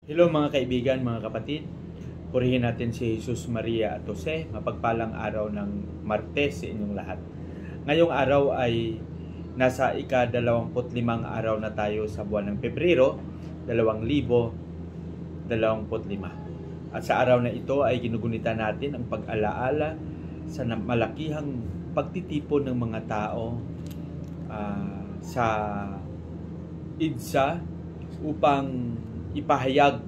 Hello mga kaibigan, mga kapatid. Purihin natin si Jesus, Maria at Jose. Mapagpalang araw ng Martes sa inyong lahat. Ngayong araw ay nasa ika-25 araw na tayo sa buwan ng Pebrero, 2025. At sa araw na ito ay ginugunita natin ang pag-alaala sa malakihang pagtitipon ng mga tao sa IDSA upang ipahayag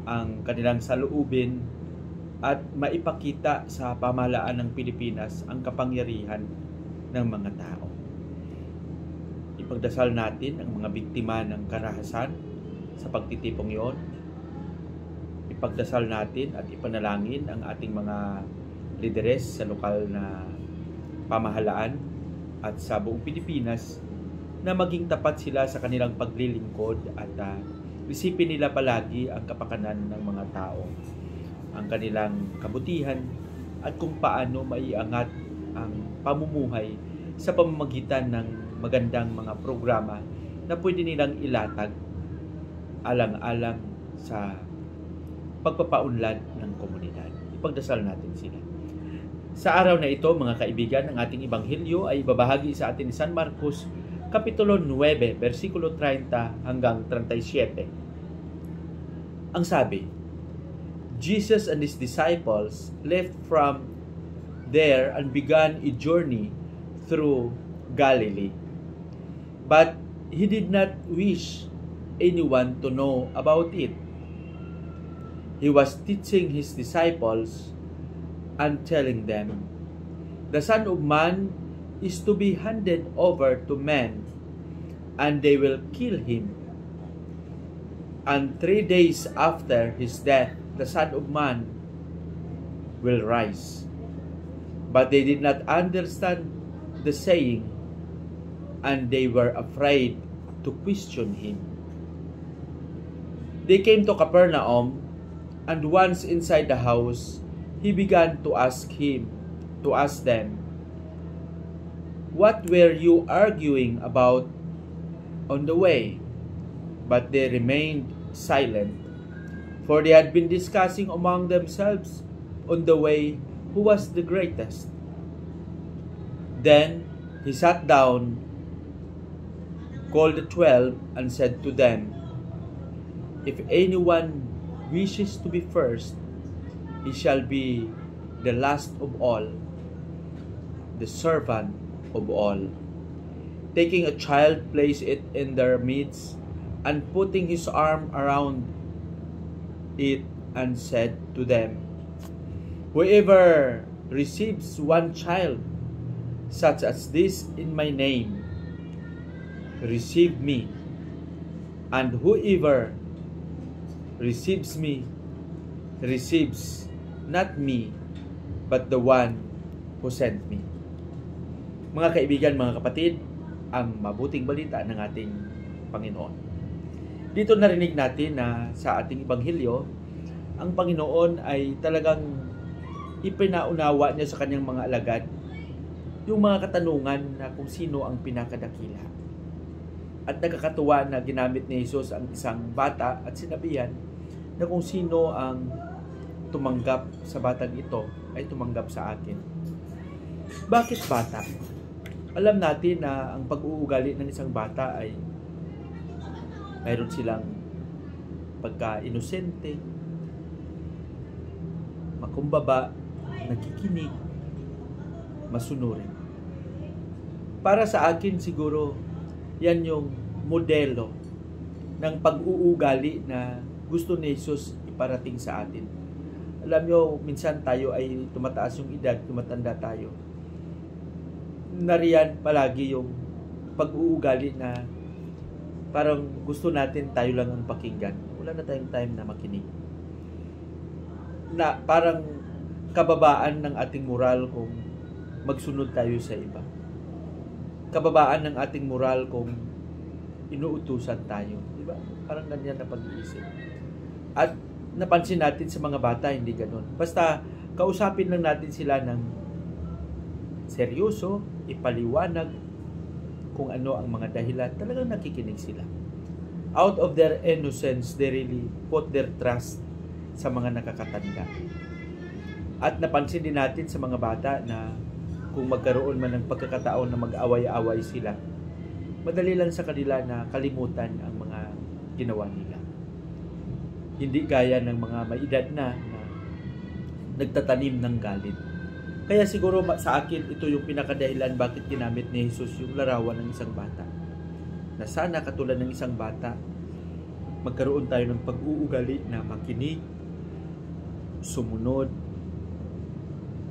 ang kanilang saloobin at maipakita sa pamahalaan ng Pilipinas ang kapangyarihan ng mga tao. Ipagdasal natin ang mga biktima ng karahasan sa pagtitipong iyon. Ipagdasal natin at ipanalangin ang ating mga lideres sa lokal na pamahalaan at sa buong Pilipinas na maging tapat sila sa kanilang paglilingkod at isipin nila palagi ang kapakanan ng mga tao, ang kanilang kabutihan at kung paano maiangat ang pamumuhay sa pamamagitan ng magandang mga programa na pwede nilang ilatag alang-alang sa pagpapaunlad ng komunidad. Ipagdasal natin sila. Sa araw na ito, mga kaibigan, ang ating Ebanghelyo ay ibabahagi sa atin ni San Marcos Kapitulo 9, versikulo 30 hanggang 37. Ang sabi, Jesus and His disciples left from there and began a journey through Galilee. But He did not wish anyone to know about it. He was teaching His disciples and telling them, "The Son of Man is to be handed over to men, and they will kill him. And 3 days after his death, the Son of Man will rise." But they did not understand the saying, and they were afraid to question him. They came to Capernaum, and once inside the house, he began to ask them, "What were you arguing about on the way?" But they remained silent, for they had been discussing among themselves on the way who was the greatest. Then he sat down, called the 12, and said to them, "If anyone wishes to be first, he shall be the last of all, the servant of all." Taking a child, place it in their midst, and putting his arm around it, and said to them, "Whoever receives one child such as this in my name, receive me, and whoever receives me, receives not me, but the one who sent me." Mga kaibigan, mga kapatid, ang mabuting balita ng ating Panginoon. Dito narinig natin na sa ating Ebanghelyo, ang Panginoon ay talagang ipinaunawa niya sa kanyang mga alagad yung mga katanungan na kung sino ang pinakadakila. At nakakatuwa na ginamit ni Jesus ang isang bata at sinabihan na kung sino ang tumanggap sa batang ito ay tumanggap sa akin. Bakit bata? Alam natin na ang pag-uugali ng isang bata ay mayroon silang pagka-inosente, makumbaba, nakikinig, masunurin. Para sa akin siguro, yan yung modelo ng pag-uugali na gusto ni Jesus iparating sa atin. Alam nyo, minsan tayo ay tumataas yung edad, tumatanda tayo. Nariyan palagi yung pag-uugali na parang gusto natin tayo lang ang pakinggan. Wala na tayong time na makinig. Na parang kababaan ng ating moral kung magsunod tayo sa iba. Kababaan ng ating moral kung inuutusan tayo. Diba? Parang ganyan na pag-iisip. At napansin natin sa mga bata, hindi ganun. Basta kausapin lang natin sila ng seryoso, ipaliwanag kung ano ang mga dahilan, talagang nakikinig sila. out of their innocence, they really put their trust sa mga nakakatanda. At napansin din natin sa mga bata na kung magkaroon man ng pagkakataon na mag-away-away sila, madali lang sa kanila na kalimutan ang mga ginawa nila. Hindi gaya ng mga may edad na nagtatanim ng galit. Kaya siguro sa akin, ito yung pinakadahilan bakit ginamit ni Jesus yung larawan ng isang bata. Na sana katulad ng isang bata, magkaroon tayo ng pag-uugali na makinig, sumunod,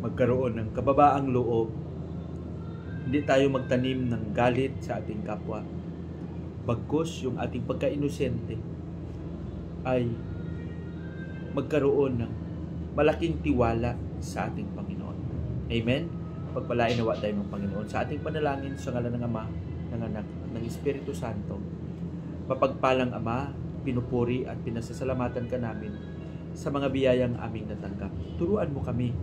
magkaroon ng kababaang loob. Hindi tayo magtanim ng galit sa ating kapwa. Bagkus yung ating pagka-inosente ay magkaroon ng malaking tiwala sa ating Panginoon. Amen? Pagpalain nawa tayo ng Panginoon sa ating panalangin sa ngalan ng Ama, ng Anak, ng Espiritu Santo. Mapagpalang Ama, pinupuri at pinasasalamatan ka namin sa mga biyayang aming natanggap. Turuan mo kami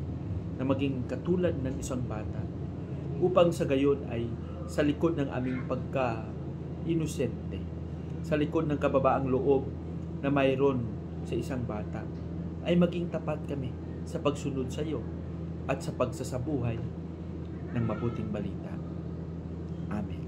na maging katulad ng isang bata upang sa gayon ay sa likod ng aming pagka-inosente, sa likod ng kababaang loob na mayroon sa isang bata, ay maging tapat kami sa pagsunod sa iyo at sa pagsasabuhay ng mabuting balita. Amen.